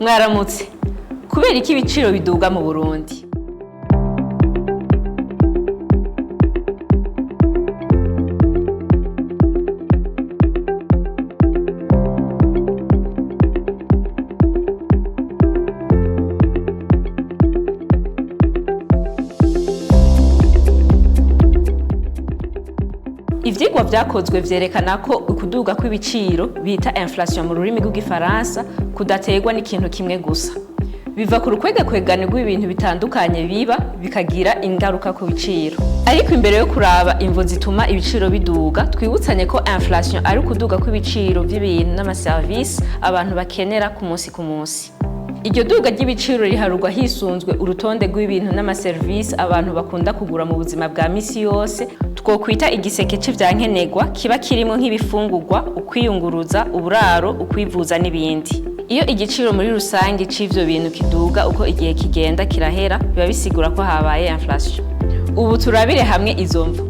Mwaramutse. Kubera iki ibiciro biduga mu Burundi? Ivyigwa vyakozwe vyerekana ko ukuduga kw'ibiciro bita inflation mu rurimi rw'igifaransa kudaterwa n'ikintu kimwe gusa. Biva ku rukwegakwegane rw'ibintu bitandukanye biba bikagira ingaruka ku biciro. Ariko imbere yo kuraba imvo zituma ibiciro biduga, twibutsanye ko inflation ari ukuduga kw'ibiciro by'ibintu n'amaservice abantu bakenera ku munsi ku munsi. Iryo duga ry'ibiciro riharurwa hisunzwe urutonde rw'ibintu n'amaservice abantu bakunda kugura mu buzima bwa misi yose, twokwita igiseke c'ivyankenerwa kiba kirimo nk'ibifungurwa, ukwiyunguruza, uburaro, ukwivuza n'ibindi. Iyo igiciro muri rusange c'ivyo bintu kiduga uko igihe kigenda kirahera, biba bisigura ko habaye inflation. Ubu turabire hamwe izo mvo.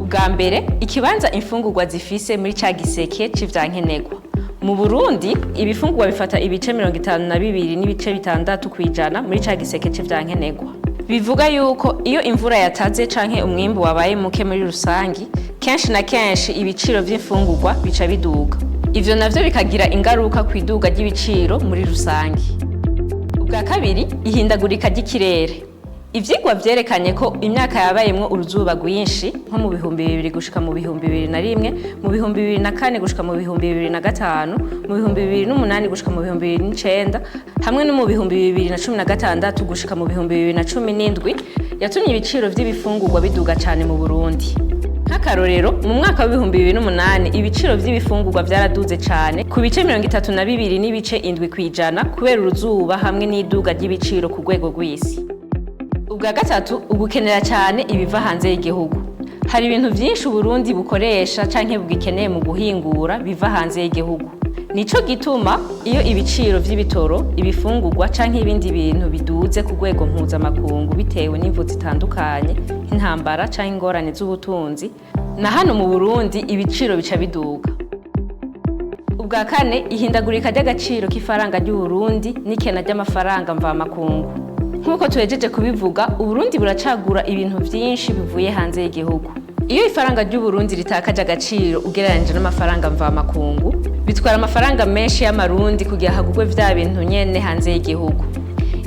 Ubwa mbere, ikibanza imfungurwa zifise muri ca giseke c'ivyankenerwa. Mu Burundi, ibifungurwa bifata ibice 52 n'ibice 6 kwijana muri ca giseke c'ivyankenerwa. Bivuga yuko iyo imvura yataze canke umwimbu wabaye muke muri rusangi, kenshi na kenshi ibiciro vy'imfungurwa bica biduga. Ivyo navyo bikagira ingaruka kw'iduga ry'ibiciro muri rusangi. Ubwa kabiri, ihindagurika ry'ikirere. Ivyigwa vyerekanye ko imyaka yabayemwo uruzuba rwinshi nko mu 2000 gushika mu 2001, mu 2004 gushika mu 2005, mu 2008 gushika mu 2009, hamwe no mu 2016 gushika mu 2017 yatumye ibiciro vy'ibifungurwa biduga cane mu Burundi. Nk'akarorero, mu mwaka wa 2008 ibiciro vy'ibifungurwa vyaraduze cane ku bice 32 n'ibice 7 kwijana kubera uruzuba hamwe n'iduga ry'ibiciro ku rwego rw'isi. Ubwa gatatu, ugukenera cyane ibiva hanze y'igihugu. Hari ibintu vyinshi Burundi bukoresha canke bugikeneye mu guhingura biva hanze y'igihugu. Nico gituma iyo ibiciro vy'ibitoro, ibifungurwa canke ibindi bintu biduze ku rwego mpuzamakungu bitewe n'imvo zitandukanye, intambara canke ingorane z'ubutunzi, na hano mu Burundi ibiciro bica biduga. Ubwa kane, ihindagurika ry'agaciro k'ifaranga ry'u Burundi n'ikena ry'amafaranga mvamakungu. Nkuko tuhejeje kubivuga, Uburundi buracagura ibintu vyinshi bivuye hanze y'igihugu. Iyo ifaranga ry'u Burundi ritakaje agaciro ugereranije n'amafaranga mvamakungu, bitwara amafaranga menshi y'amarundi kugira hagurwe vya bintu nyene hanze y'igihugu.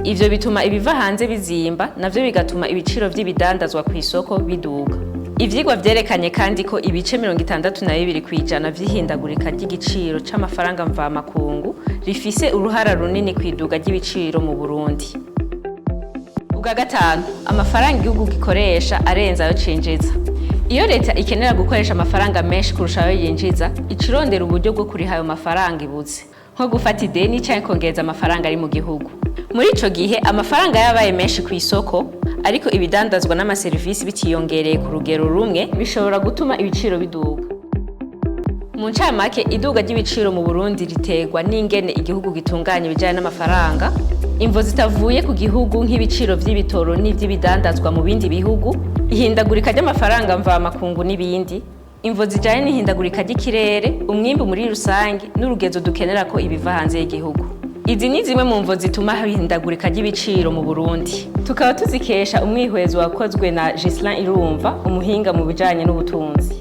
Ivyo bituma ibiva hanze bizimba, navyo bigatuma ibiciro vy'ibidandazwa ku isoko biduga. Ivyigwa vyerekanye kandi ko ibice 62 kwijana vy'ihindagurika ry'igiciro c'amafaranga mvamakungu rifise uruhara runini kwiduga ry'ibiciro mu Burundi. Ubwa gatanu, amafaranga igihugu gikoresha arenza ayo cinjiza. Iyo leta ikenera gukoresha amafaranga menshi kurusha ayo yinjiza, icirondera uburyo bwo kuriha ayo mafaranga ibuze, nko gufata ideni canke kongereza amafaranga ari mu gihugu. Muri ico gihe amafaranga yabaye menshi ku isoko, ariko ibidandazwa n'amaserivisi bitiyongereye ku rugero rumwe, bishobora gutuma ibiciro biduga. Mu ncamake, iduga ry'ibiciro mu Burundi riterwa n'ingene igihugu gitunganya ibijanye n'amafaranga, imvo zitavuye ku gihugu nk'ibiciro vy'ibitoro n'ivy'ibidandazwa mu bindi bihugu, ihindagurika ry'amafaranga mvamakungu n'ibindi, imvo zijanye n'ihindagurika ry'ikirere, umwimbu muri rusangi n'urugezo dukenera ko ibiva hanze y'igihugu. Izi ni zimwe mu mvo zituma ihindagurika ry'ibiciro mu Burundi. Tukaba tuzikesha umwihwezo wakozwe na Gislin Irumva, umuhinga mu bijanye n'ubutunzi.